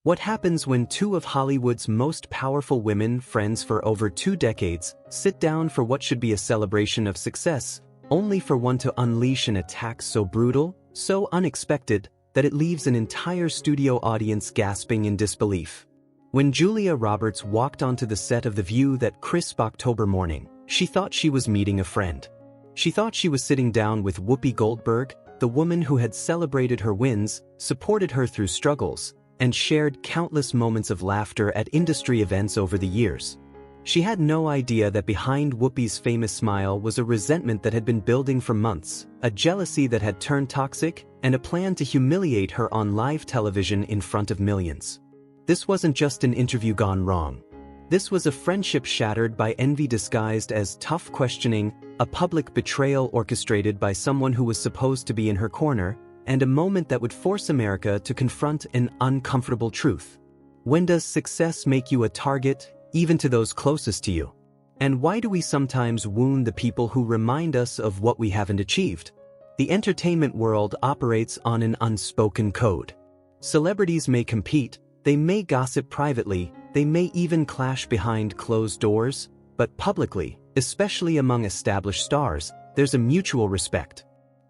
What happens when two of Hollywood's most powerful women, friends for over 2 decades, sit down for what should be a celebration of success, only for one to unleash an attack so brutal, so unexpected, that it leaves an entire studio audience gasping in disbelief? When Julia Roberts walked onto the set of The View that crisp October morning, she thought she was meeting a friend. She thought she was sitting down with Whoopi Goldberg, the woman who had celebrated her wins, supported her through struggles, and shared countless moments of laughter at industry events over the years. She had no idea that behind Whoopi's famous smile was a resentment that had been building for months, a jealousy that had turned toxic, and a plan to humiliate her on live television in front of millions. This wasn't just an interview gone wrong. This was a friendship shattered by envy disguised as tough questioning, a public betrayal orchestrated by someone who was supposed to be in her corner, and a moment that would force America to confront an uncomfortable truth. When does success make you a target, even to those closest to you? And why do we sometimes wound the people who remind us of what we haven't achieved? The entertainment world operates on an unspoken code. Celebrities may compete, they may gossip privately, they may even clash behind closed doors, but publicly, especially among established stars, there's a mutual respect.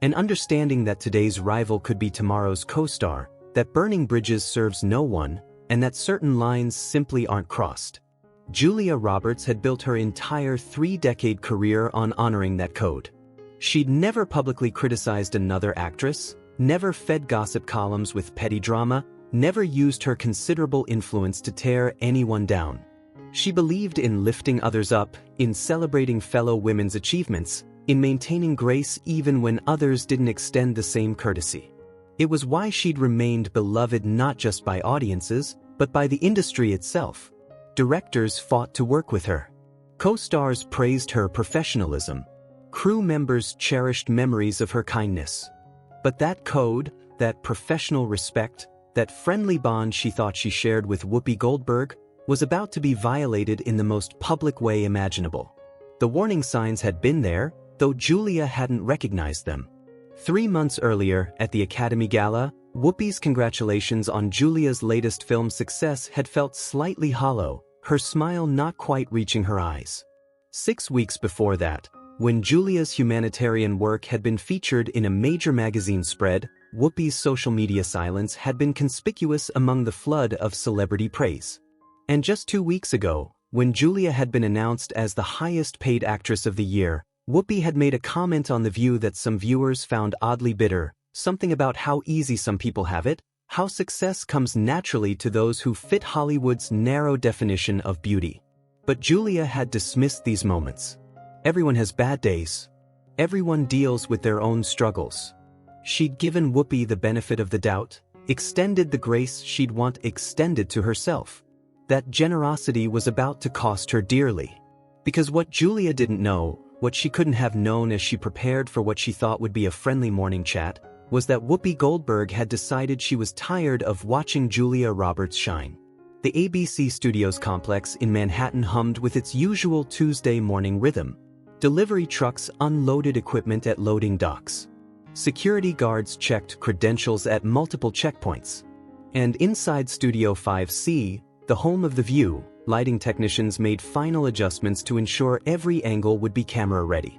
An understanding that today's rival could be tomorrow's co-star, that burning bridges serves no one, and that certain lines simply aren't crossed. Julia Roberts had built her entire 3-decade career on honoring that code. She'd never publicly criticized another actress, never fed gossip columns with petty drama, never used her considerable influence to tear anyone down. She believed in lifting others up, in celebrating fellow women's achievements, in maintaining grace even when others didn't extend the same courtesy. It was why she'd remained beloved not just by audiences, but by the industry itself. Directors fought to work with her. Co-stars praised her professionalism. Crew members cherished memories of her kindness. But that code, that professional respect, that friendly bond she thought she shared with Whoopi Goldberg, was about to be violated in the most public way imaginable. The warning signs had been there, though Julia hadn't recognized them. 3 months earlier, at the Academy Gala, Whoopi's congratulations on Julia's latest film success had felt slightly hollow, her smile not quite reaching her eyes. 6 weeks before that, when Julia's humanitarian work had been featured in a major magazine spread, Whoopi's social media silence had been conspicuous among the flood of celebrity praise. And just 2 weeks ago, when Julia had been announced as the highest-paid actress of the year, Whoopi had made a comment on The View that some viewers found oddly bitter, something about how easy some people have it, how success comes naturally to those who fit Hollywood's narrow definition of beauty. But Julia had dismissed these moments. Everyone has bad days. Everyone deals with their own struggles. She'd given Whoopi the benefit of the doubt, extended the grace she'd want extended to herself. That generosity was about to cost her dearly. Because what Julia didn't know, what she couldn't have known as she prepared for what she thought would be a friendly morning chat, was that Whoopi Goldberg had decided she was tired of watching Julia Roberts shine. The ABC Studios complex in Manhattan hummed with its usual Tuesday morning rhythm. Delivery trucks unloaded equipment at loading docks. Security guards checked credentials at multiple checkpoints. And inside Studio 5C, the home of The View, lighting technicians made final adjustments to ensure every angle would be camera-ready.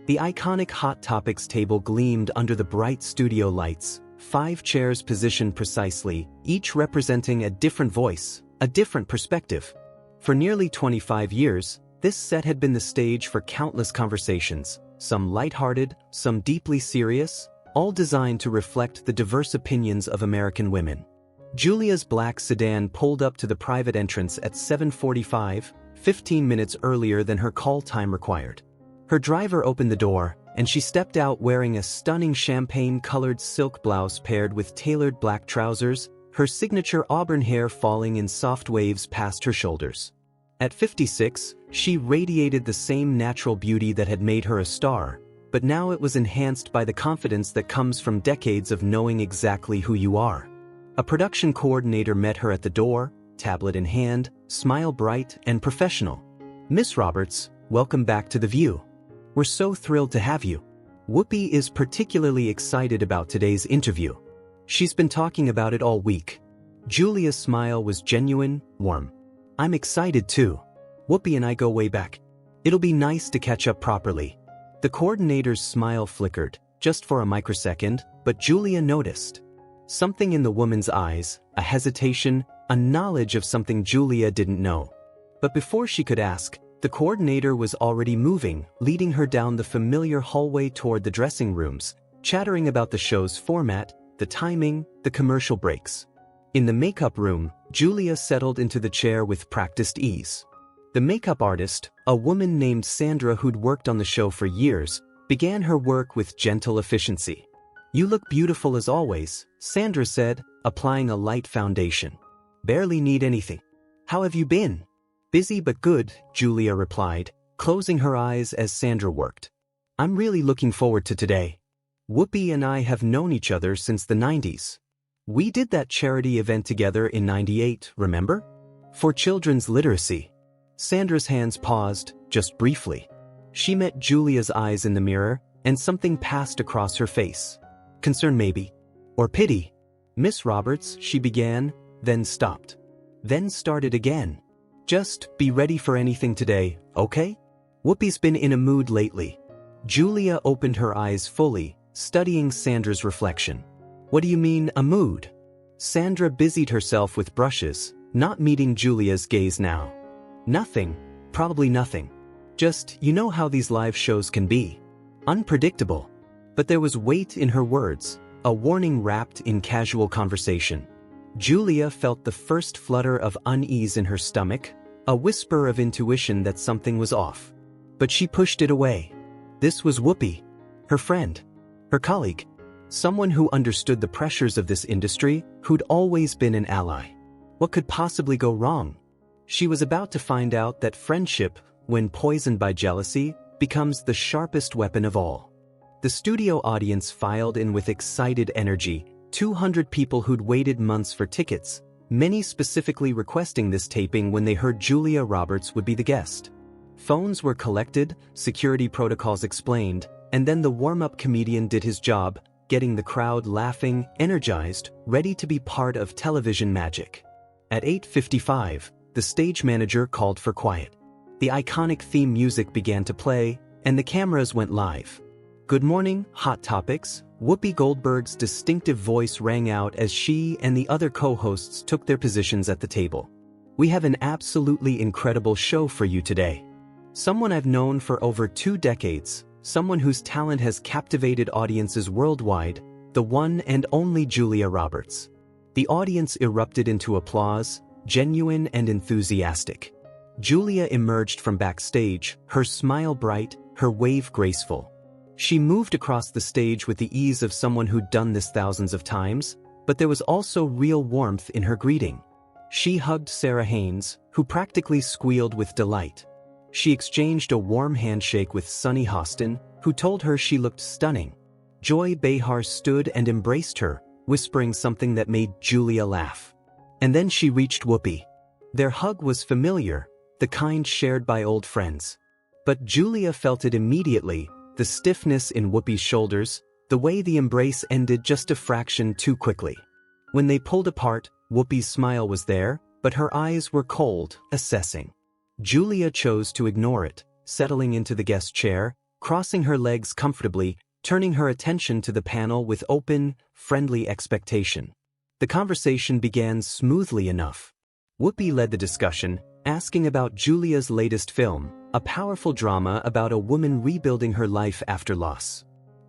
The iconic Hot Topics table gleamed under the bright studio lights, 5 chairs positioned precisely, each representing a different voice, a different perspective. For nearly 25 years, this set had been the stage for countless conversations, some lighthearted, some deeply serious, all designed to reflect the diverse opinions of American women. Julia's black sedan pulled up to the private entrance at 7:45, 15 minutes earlier than her call time required. Her driver opened the door, and she stepped out wearing a stunning champagne-colored silk blouse paired with tailored black trousers, her signature auburn hair falling in soft waves past her shoulders. At 56, she radiated the same natural beauty that had made her a star, but now it was enhanced by the confidence that comes from decades of knowing exactly who you are. A production coordinator met her at the door, tablet in hand, smile bright and professional. "Miss Roberts, welcome back to The View. We're so thrilled to have you." Whoopi is particularly excited about today's interview. She's been talking about it all week. Julia's smile was genuine, warm. "I'm excited too. Whoopi and I go way back. It'll be nice to catch up properly." The coordinator's smile flickered, just for a microsecond, but Julia noticed something in the woman's eyes, a hesitation, a knowledge of something Julia didn't know. But before she could ask, the coordinator was already moving, leading her down the familiar hallway toward the dressing rooms, chattering about the show's format, the timing, the commercial breaks. In the makeup room, Julia settled into the chair with practiced ease. The makeup artist, a woman named Sandra who'd worked on the show for years, began her work with gentle efficiency. "You look beautiful as always," Sandra said, applying a light foundation. "Barely need anything. How have you been?" "Busy but good," Julia replied, closing her eyes as Sandra worked. "I'm really looking forward to today. Whoopi and I have known each other since the 90s. We did that charity event together in '98, remember? For children's literacy." Sandra's hands paused, just briefly. She met Julia's eyes in the mirror, and something passed across her face. Concern maybe. Or pity. "Miss Roberts," she began, then stopped. Then started again. "Just be ready for anything today, okay? Whoopi's been in a mood lately." Julia opened her eyes fully, studying Sandra's reflection. "What do you mean, a mood?" Sandra busied herself with brushes, not meeting Julia's gaze now. "Nothing, probably nothing. Just, you know how these live shows can be. Unpredictable." But there was weight in her words, a warning wrapped in casual conversation. Julia felt the first flutter of unease in her stomach, a whisper of intuition that something was off. But she pushed it away. This was Whoopi, her friend, her colleague, someone who understood the pressures of this industry, who'd always been an ally. What could possibly go wrong? She was about to find out that friendship, when poisoned by jealousy, becomes the sharpest weapon of all. The studio audience filed in with excited energy, 200 people who'd waited months for tickets, many specifically requesting this taping when they heard Julia Roberts would be the guest. Phones were collected, security protocols explained, and then the warm-up comedian did his job, getting the crowd laughing, energized, ready to be part of television magic. At 8:55, the stage manager called for quiet. The iconic theme music began to play, and the cameras went live. "Good morning, Hot Topics." Whoopi Goldberg's distinctive voice rang out as she and the other co-hosts took their positions at the table. "We have an absolutely incredible show for you today. Someone I've known for over 2 decades, someone whose talent has captivated audiences worldwide, the one and only Julia Roberts." The audience erupted into applause, genuine and enthusiastic. Julia emerged from backstage, her smile bright, her wave graceful. She moved across the stage with the ease of someone who'd done this thousands of times, but there was also real warmth in her greeting. She hugged Sarah Haynes, who practically squealed with delight. She exchanged a warm handshake with Sunny Hostin, who told her she looked stunning. Joy Behar stood and embraced her, whispering something that made Julia laugh. And then she reached Whoopi. Their hug was familiar, the kind shared by old friends. But Julia felt it immediately, the stiffness in Whoopi's shoulders, the way the embrace ended just a fraction too quickly. When they pulled apart, Whoopi's smile was there, but her eyes were cold, assessing. Julia chose to ignore it, settling into the guest chair, crossing her legs comfortably, turning her attention to the panel with open, friendly expectation. The conversation began smoothly enough. Whoopi led the discussion, asking about Julia's latest film, a powerful drama about a woman rebuilding her life after loss.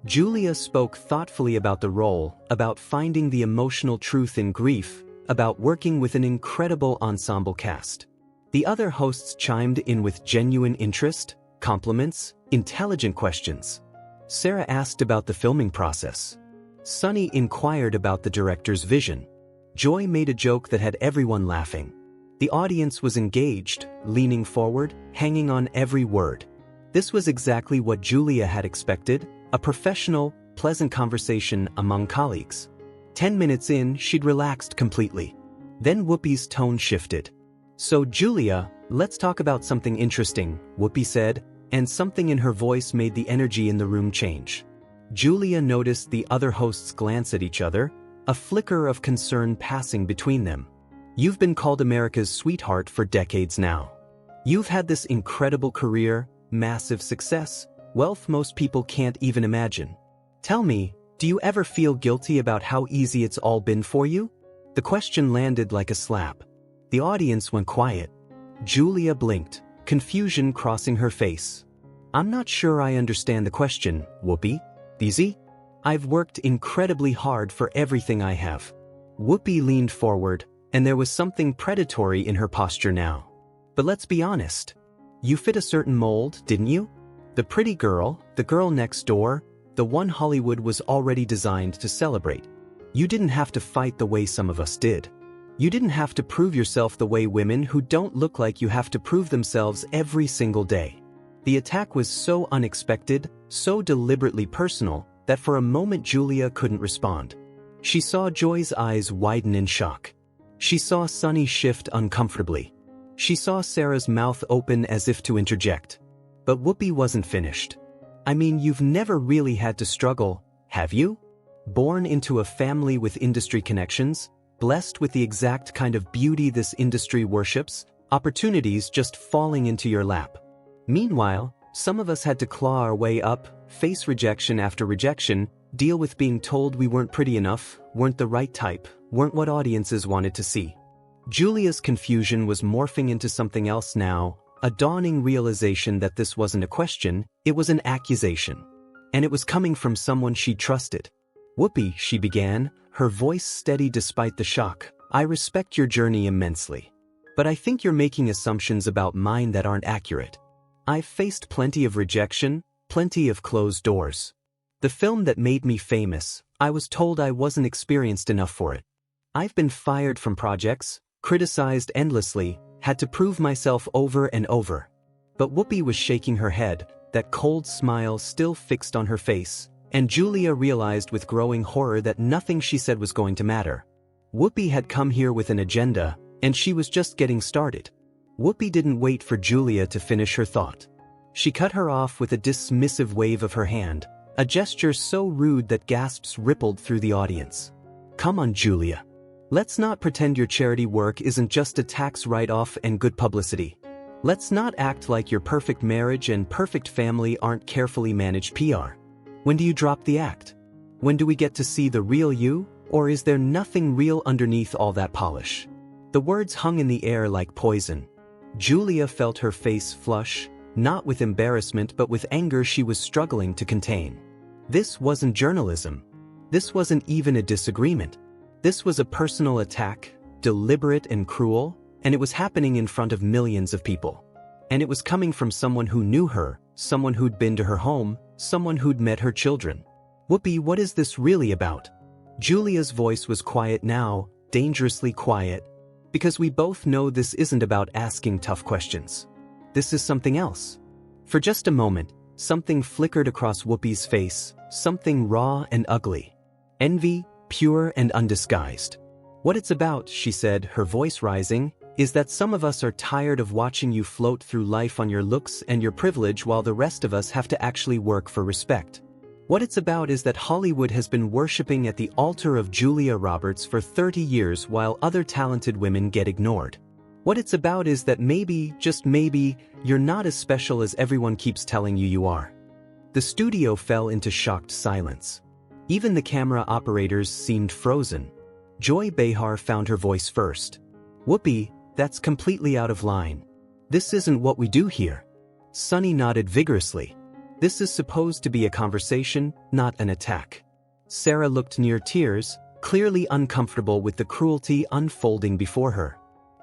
Julia spoke thoughtfully about the role, about finding the emotional truth in grief, about working with an incredible ensemble cast. The other hosts chimed in with genuine interest, compliments, intelligent questions. Sarah asked about the filming process. Sunny inquired about the director's vision. Joy made a joke that had everyone laughing. The audience was engaged, leaning forward, hanging on every word. This was exactly what Julia had expected, a professional, pleasant conversation among colleagues. 10 minutes in, she'd relaxed completely. Then Whoopi's tone shifted. "So Julia, let's talk about something interesting," Whoopi said, and something in her voice made the energy in the room change. Julia noticed the other hosts glance at each other, a flicker of concern passing between them. You've been called America's sweetheart for decades now. You've had this incredible career, massive success, wealth most people can't even imagine. Tell me, do you ever feel guilty about how easy it's all been for you? The question landed like a slap. The audience went quiet. Julia blinked, confusion crossing her face. I'm not sure I understand the question, Whoopi. Easy? I've worked incredibly hard for everything I have. Whoopi leaned forward, and there was something predatory in her posture now. But let's be honest. You fit a certain mold, didn't you? The pretty girl, the girl next door, the one Hollywood was already designed to celebrate. You didn't have to fight the way some of us did. You didn't have to prove yourself the way women who don't look like you have to prove themselves every single day. The attack was so unexpected, so deliberately personal, that for a moment Julia couldn't respond. She saw Joy's eyes widen in shock. She saw Sunny shift uncomfortably. She saw Sarah's mouth open as if to interject. But Whoopi wasn't finished. I mean, you've never really had to struggle, have you? Born into a family with industry connections, blessed with the exact kind of beauty this industry worships, opportunities just falling into your lap. Meanwhile, some of us had to claw our way up, face rejection after rejection, deal with being told we weren't pretty enough, weren't the right type, weren't what audiences wanted to see. Julia's confusion was morphing into something else now, a dawning realization that this wasn't a question, it was an accusation. And it was coming from someone she trusted. Whoopi, she began, her voice steady despite the shock. I respect your journey immensely. But I think you're making assumptions about mine that aren't accurate. I've faced plenty of rejection, plenty of closed doors. The film that made me famous, I was told I wasn't experienced enough for it. I've been fired from projects, criticized endlessly, had to prove myself over and over. But Whoopi was shaking her head, that cold smile still fixed on her face, and Julia realized with growing horror that nothing she said was going to matter. Whoopi had come here with an agenda, and she was just getting started. Whoopi didn't wait for Julia to finish her thought. She cut her off with a dismissive wave of her hand, a gesture so rude that gasps rippled through the audience. Come on, Julia. Let's not pretend your charity work isn't just a tax write-off and good publicity. Let's not act like your perfect marriage and perfect family aren't carefully managed PR. When do you drop the act? When do we get to see the real you, or is there nothing real underneath all that polish? The words hung in the air like poison. Julia felt her face flush, not with embarrassment but with anger she was struggling to contain. This wasn't journalism. This wasn't even a disagreement. This was a personal attack, deliberate and cruel, and it was happening in front of millions of people. And it was coming from someone who knew her, someone who'd been to her home, someone who'd met her children. Whoopi, what is this really about? Julia's voice was quiet now, dangerously quiet. Because we both know this isn't about asking tough questions. This is something else. For just a moment, something flickered across Whoopi's face, something raw and ugly. Envy, pure and undisguised. What it's about, she said, her voice rising, is that some of us are tired of watching you float through life on your looks and your privilege while the rest of us have to actually work for respect. What it's about is that Hollywood has been worshipping at the altar of Julia Roberts for 30 years while other talented women get ignored. What it's about is that maybe, just maybe, you're not as special as everyone keeps telling you you are. The studio fell into shocked silence. Even the camera operators seemed frozen. Joy Behar found her voice first. Whoopi, that's completely out of line. This isn't what we do here. Sunny nodded vigorously. This is supposed to be a conversation, not an attack. Sarah looked near tears, clearly uncomfortable with the cruelty unfolding before her.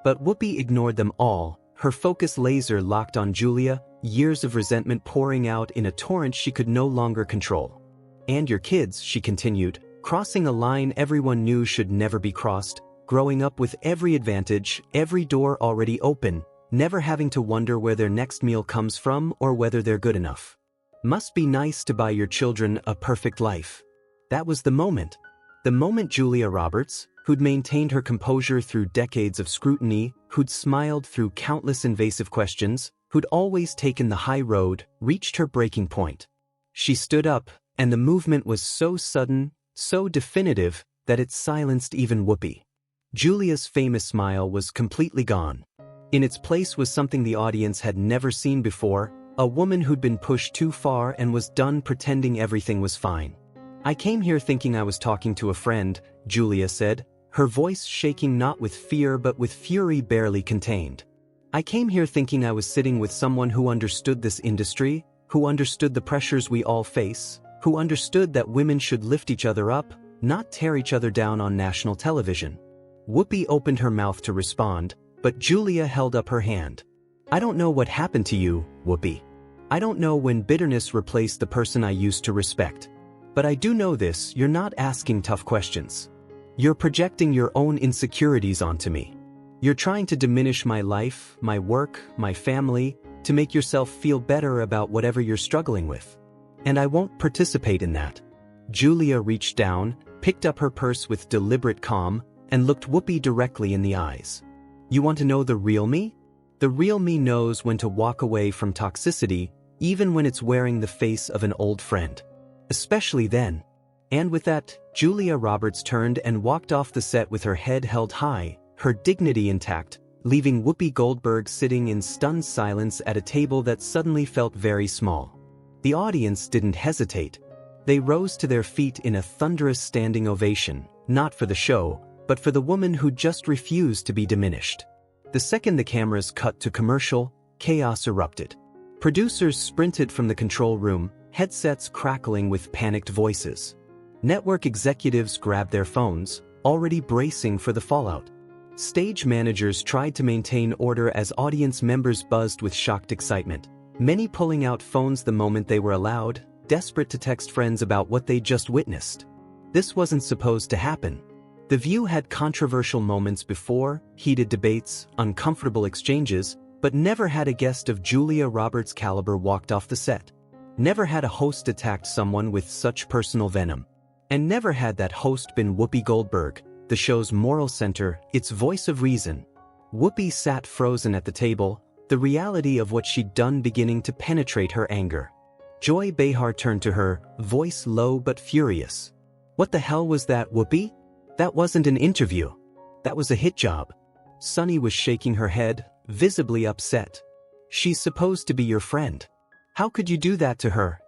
But Whoopi ignored them all, her focus laser locked on Julia, years of resentment pouring out in a torrent she could no longer control. And your kids, she continued, crossing a line everyone knew should never be crossed, growing up with every advantage, every door already open, never having to wonder where their next meal comes from or whether they're good enough. Must be nice to buy your children a perfect life. That was the moment. The moment Julia Roberts, who'd maintained her composure through decades of scrutiny, who'd smiled through countless invasive questions, who'd always taken the high road, reached her breaking point. She stood up, and the movement was so sudden, so definitive, that it silenced even Whoopi. Julia's famous smile was completely gone. In its place was something the audience had never seen before, a woman who'd been pushed too far and was done pretending everything was fine. "I came here thinking I was talking to a friend," Julia said, her voice shaking not with fear but with fury barely contained. "I came here thinking I was sitting with someone who understood this industry, who understood the pressures we all face, who understood that women should lift each other up, not tear each other down on national television." Whoopi opened her mouth to respond, but Julia held up her hand. "I don't know what happened to you, Whoopi. I don't know when bitterness replaced the person I used to respect. But I do know this: you're not asking tough questions. You're projecting your own insecurities onto me. You're trying to diminish my life, my work, my family, to make yourself feel better about whatever you're struggling with. And I won't participate in that." Julia reached down, picked up her purse with deliberate calm, and looked Whoopi directly in the eyes. "You want to know the real me? The real me knows when to walk away from toxicity, even when it's wearing the face of an old friend. Especially then." And with that, Julia Roberts turned and walked off the set with her head held high, her dignity intact, leaving Whoopi Goldberg sitting in stunned silence at a table that suddenly felt very small. The audience didn't hesitate. They rose to their feet in a thunderous standing ovation, not for the show, but for the woman who just refused to be diminished. The second the cameras cut to commercial, chaos erupted. Producers sprinted from the control room, headsets crackling with panicked voices. Network executives grabbed their phones, already bracing for the fallout. Stage managers tried to maintain order as audience members buzzed with shocked excitement, many pulling out phones the moment they were allowed, desperate to text friends about what they'd just witnessed. This wasn't supposed to happen. The View had controversial moments before, heated debates, uncomfortable exchanges, but never had a guest of Julia Roberts' caliber walked off the set. Never had a host attacked someone with such personal venom. And never had that host been Whoopi Goldberg, the show's moral center, its voice of reason. Whoopi sat frozen at the table, the reality of what she'd done beginning to penetrate her anger. Joy Behar turned to her, voice low but furious. "What the hell was that, Whoopi? That wasn't an interview. That was a hit job." Sunny was shaking her head, visibly upset. "She's supposed to be your friend. How could you do that to her?"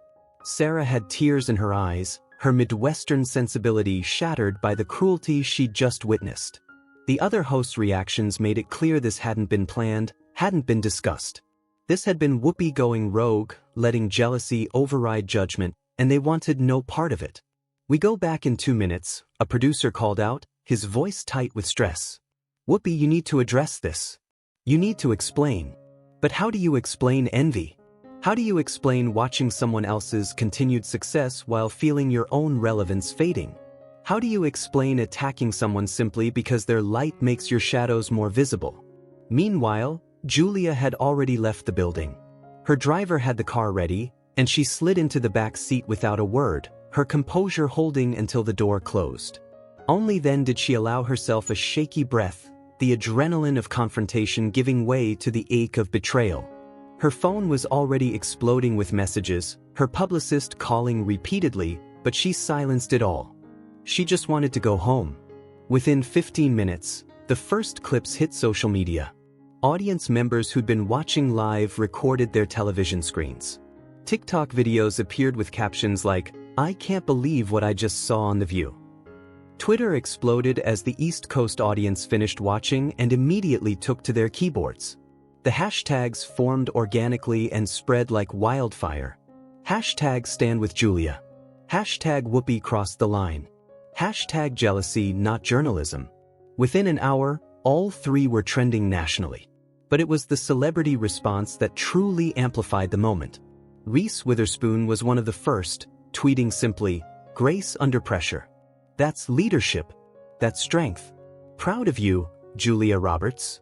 Sarah had tears in her eyes, her Midwestern sensibility shattered by the cruelty she'd just witnessed. The other hosts' reactions made it clear this hadn't been planned, hadn't been discussed. This had been Whoopi going rogue, letting jealousy override judgment, and they wanted no part of it. "We go back in 2 minutes," a producer called out, his voice tight with stress. "Whoopi, you need to address this. You need to explain. But how do you explain envy? How do you explain watching someone else's continued success while feeling your own relevance fading? How do you explain attacking someone simply because their light makes your shadows more visible?" Meanwhile, Julia had already left the building. Her driver had the car ready, and she slid into the back seat without a word, her composure holding until the door closed. Only then did she allow herself a shaky breath, the adrenaline of confrontation giving way to the ache of betrayal. Her phone was already exploding with messages, her publicist calling repeatedly, but she silenced it all. She just wanted to go home. Within 15 minutes, the first clips hit social media. Audience members who'd been watching live recorded their television screens. TikTok videos appeared with captions like, "I can't believe what I just saw on The View." Twitter exploded as the East Coast audience finished watching and immediately took to their keyboards. The hashtags formed organically and spread like wildfire. Hashtag Stand with Julia. Hashtag Whoopi crossed the line. Hashtag jealousy, not journalism. Within an hour, all three were trending nationally. But it was the celebrity response that truly amplified the moment. Reese Witherspoon was one of the first, tweeting simply, "Grace under pressure. That's leadership. That's strength. Proud of you, Julia Roberts."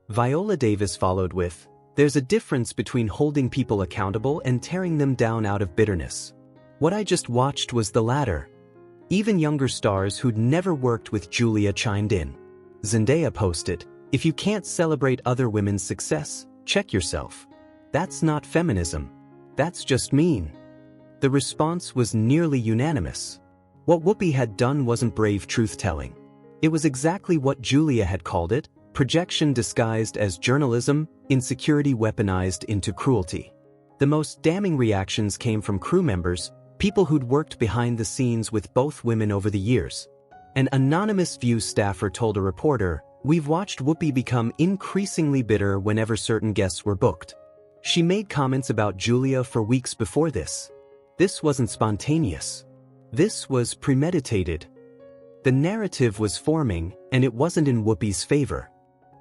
Viola Davis followed with, "There's a difference between holding people accountable and tearing them down out of bitterness. What I just watched was the latter." Even younger stars who'd never worked with Julia chimed in. Zendaya posted, "If you can't celebrate other women's success, check yourself. That's not feminism. That's just mean." The response was nearly unanimous. What Whoopi had done wasn't brave truth-telling. It was exactly what Julia had called it: projection disguised as journalism, insecurity weaponized into cruelty. The most damning reactions came from crew members, people who'd worked behind the scenes with both women over the years. An anonymous View staffer told a reporter, "We've watched Whoopi become increasingly bitter whenever certain guests were booked. She made comments about Julia for weeks before this. This wasn't spontaneous. This was premeditated." The narrative was forming, and it wasn't in Whoopi's favor.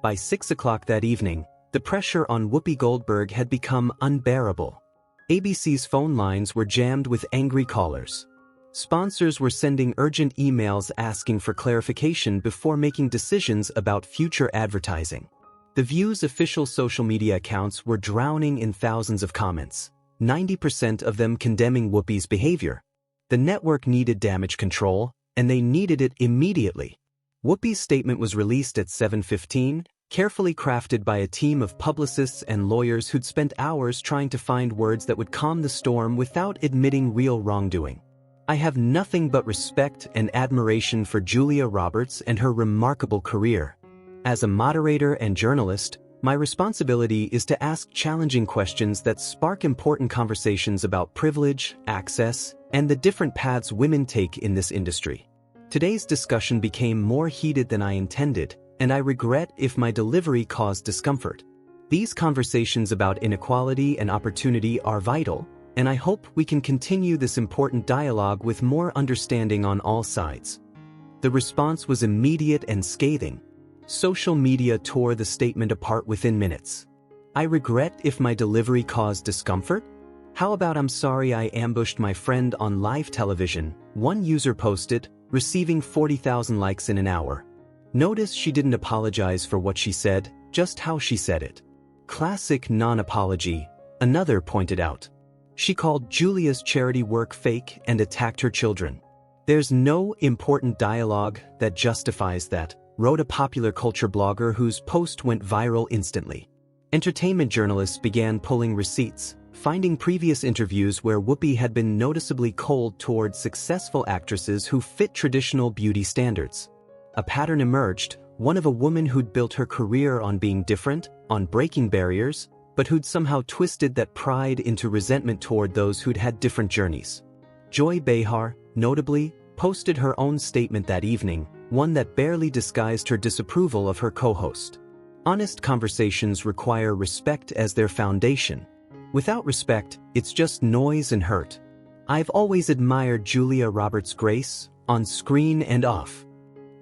By 6 o'clock that evening, the pressure on Whoopi Goldberg had become unbearable. ABC's phone lines were jammed with angry callers. Sponsors were sending urgent emails asking for clarification before making decisions about future advertising. The View's official social media accounts were drowning in thousands of comments, 90% of them condemning Whoopi's behavior. The network needed damage control, and they needed it immediately. Whoopi's statement was released at 7:15, carefully crafted by a team of publicists and lawyers who'd spent hours trying to find words that would calm the storm without admitting real wrongdoing. "I have nothing but respect and admiration for Julia Roberts and her remarkable career. As a moderator and journalist, my responsibility is to ask challenging questions that spark important conversations about privilege, access, and the different paths women take in this industry. Today's discussion became more heated than I intended, and I regret if my delivery caused discomfort. These conversations about inequality and opportunity are vital, and I hope we can continue this important dialogue with more understanding on all sides." The response was immediate and scathing. Social media tore the statement apart within minutes. "I regret if my delivery caused discomfort? How about I'm sorry I ambushed my friend on live television," one user posted, receiving 40,000 likes in an hour. "Notice she didn't apologize for what she said, just how she said it. Classic non-apology," another pointed out. She called Julia's charity work fake and attacked her children. "There's no important dialogue that justifies that," wrote a popular culture blogger whose post went viral instantly. Entertainment journalists began pulling receipts, finding previous interviews where Whoopi had been noticeably cold toward successful actresses who fit traditional beauty standards. A pattern emerged, one of a woman who'd built her career on being different, on breaking barriers, but who'd somehow twisted that pride into resentment toward those who'd had different journeys. Joy Behar, notably, posted her own statement that evening, one that barely disguised her disapproval of her co-host. Honest conversations require respect as their foundation. Without respect, it's just noise and hurt. "I've always admired Julia Roberts' grace, on screen and off.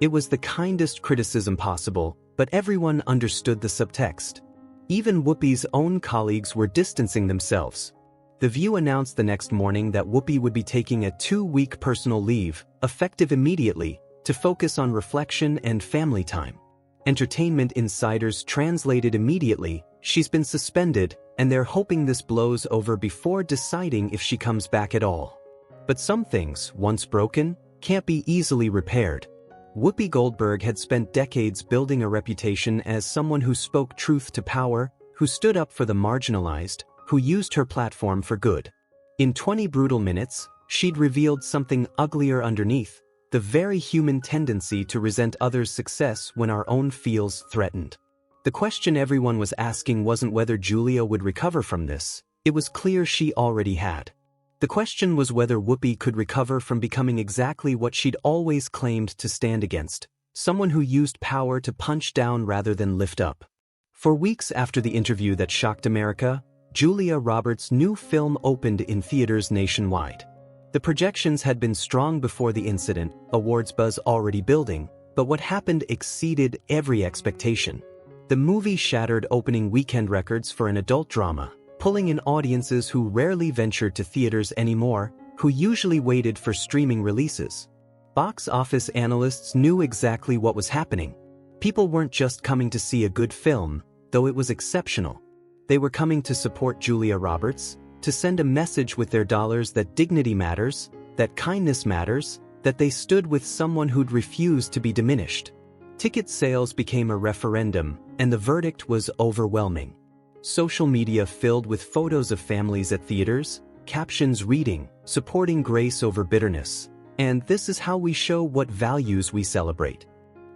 It was the kindest criticism possible, but everyone understood the subtext." Even Whoopi's own colleagues were distancing themselves. The View announced the next morning that Whoopi would be taking a 2-week personal leave, effective immediately, to focus on reflection and family time. Entertainment insiders translated immediately, "She's been suspended, and they're hoping this blows over before deciding if she comes back at all." But some things, once broken, can't be easily repaired. Whoopi Goldberg had spent decades building a reputation as someone who spoke truth to power, who stood up for the marginalized, who used her platform for good. In 20 brutal minutes, she'd revealed something uglier underneath: the very human tendency to resent others' success when our own feels threatened. The question everyone was asking wasn't whether Julia would recover from this. It was clear she already had. The question was whether Whoopi could recover from becoming exactly what she'd always claimed to stand against: someone who used power to punch down rather than lift up. For weeks after the interview that shocked America, Julia Roberts' new film opened in theaters nationwide. The projections had been strong before the incident, awards buzz already building, but what happened exceeded every expectation. The movie shattered opening weekend records for an adult drama, pulling in audiences who rarely ventured to theaters anymore, who usually waited for streaming releases. Box office analysts knew exactly what was happening. People weren't just coming to see a good film, though it was exceptional. They were coming to support Julia Roberts, to send a message with their dollars that dignity matters, that kindness matters, that they stood with someone who'd refused to be diminished. Ticket sales became a referendum, and the verdict was overwhelming. Social media filled with photos of families at theaters, captions reading, "Supporting grace over bitterness." And this is how we show what values we celebrate.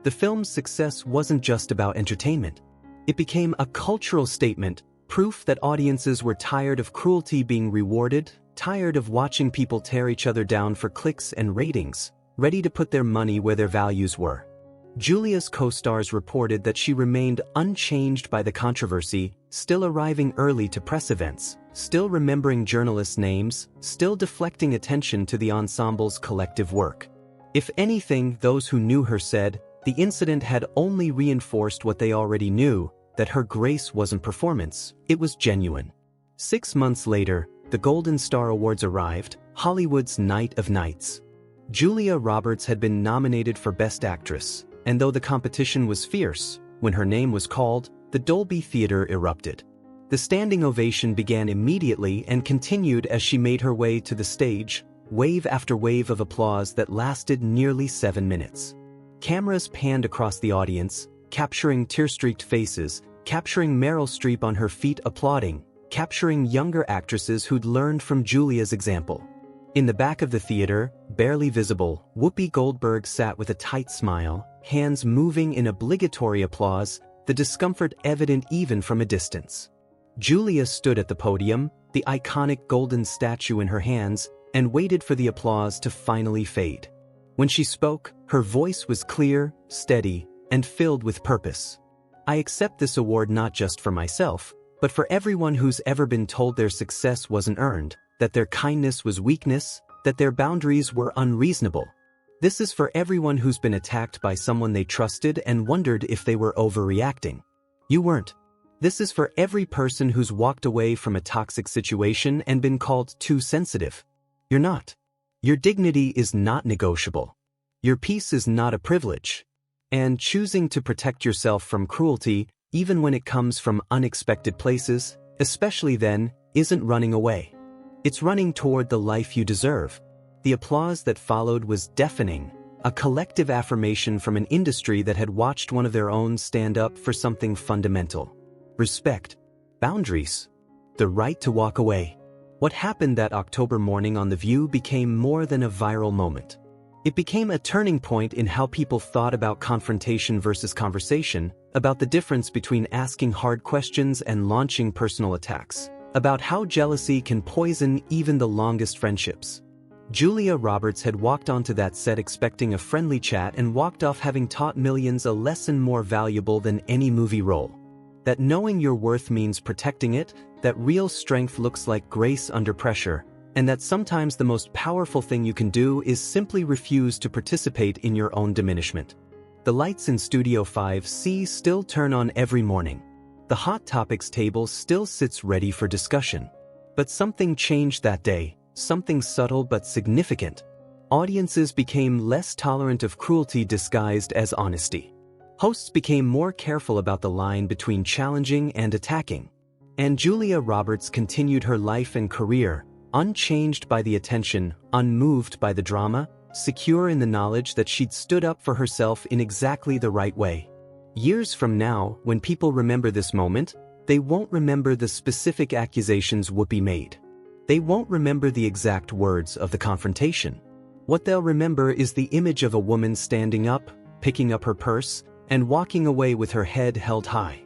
The film's success wasn't just about entertainment. It became a cultural statement, proof that audiences were tired of cruelty being rewarded, tired of watching people tear each other down for clicks and ratings, ready to put their money where their values were. Julia's co-stars reported that she remained unchanged by the controversy, still arriving early to press events, still remembering journalists' names, still deflecting attention to the ensemble's collective work. If anything, those who knew her said, the incident had only reinforced what they already knew, that her grace wasn't performance, it was genuine. 6 months later, the Golden Star Awards arrived, Hollywood's Night of Nights. Julia Roberts had been nominated for Best Actress, and though the competition was fierce, when her name was called, the Dolby Theater erupted. The standing ovation began immediately and continued as she made her way to the stage, wave after wave of applause that lasted nearly 7 minutes. Cameras panned across the audience, capturing tear-streaked faces, capturing Meryl Streep on her feet applauding, capturing younger actresses who'd learned from Julia's example. In the back of the theater, barely visible, Whoopi Goldberg sat with a tight smile, hands moving in obligatory applause, the discomfort evident even from a distance. Julia stood at the podium, the iconic golden statue in her hands, and waited for the applause to finally fade. When she spoke, her voice was clear, steady, and filled with purpose. I accept this award not just for myself, but for everyone who's ever been told their success wasn't earned, that their kindness was weakness, that their boundaries were unreasonable. This is for everyone who's been attacked by someone they trusted and wondered if they were overreacting. You weren't. This is for every person who's walked away from a toxic situation and been called too sensitive. You're not. Your dignity is not negotiable. Your peace is not a privilege. And choosing to protect yourself from cruelty, even when it comes from unexpected places, especially then, isn't running away. It's running toward the life you deserve. The applause that followed was deafening, a collective affirmation from an industry that had watched one of their own stand up for something fundamental. Respect. Boundaries. The right to walk away. What happened that October morning on The View became more than a viral moment. It became a turning point in how people thought about confrontation versus conversation, about the difference between asking hard questions and launching personal attacks, about how jealousy can poison even the longest friendships. Julia Roberts had walked onto that set expecting a friendly chat and walked off having taught millions a lesson more valuable than any movie role. That knowing your worth means protecting it, that real strength looks like grace under pressure, and that sometimes the most powerful thing you can do is simply refuse to participate in your own diminishment. The lights in Studio 5C still turn on every morning. The Hot Topics table still sits ready for discussion. But something changed that day, something subtle but significant. Audiences became less tolerant of cruelty disguised as honesty. Hosts became more careful about the line between challenging and attacking. And Julia Roberts continued her life and career, unchanged by the attention, unmoved by the drama, secure in the knowledge that she'd stood up for herself in exactly the right way. Years from now, when people remember this moment, they won't remember the specific accusations Whoopi made. They won't remember the exact words of the confrontation. What they'll remember is the image of a woman standing up, picking up her purse, and walking away with her head held high.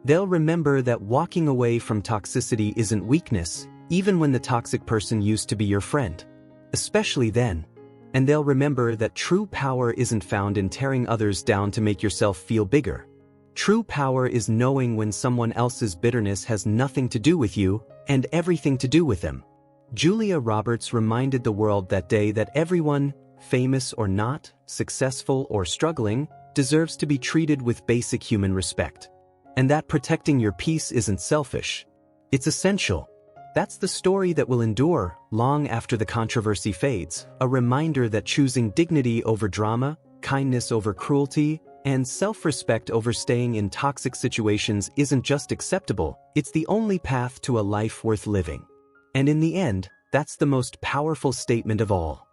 They'll remember that walking away from toxicity isn't weakness, even when the toxic person used to be your friend. Especially then. And they'll remember that true power isn't found in tearing others down to make yourself feel bigger. True power is knowing when someone else's bitterness has nothing to do with you and everything to do with them. Julia Roberts reminded the world that day that everyone, famous or not, successful or struggling, deserves to be treated with basic human respect. And that protecting your peace isn't selfish. It's essential. That's the story that will endure long after the controversy fades, a reminder that choosing dignity over drama, kindness over cruelty, and self-respect over staying in toxic situations isn't just acceptable, it's the only path to a life worth living. And in the end, that's the most powerful statement of all.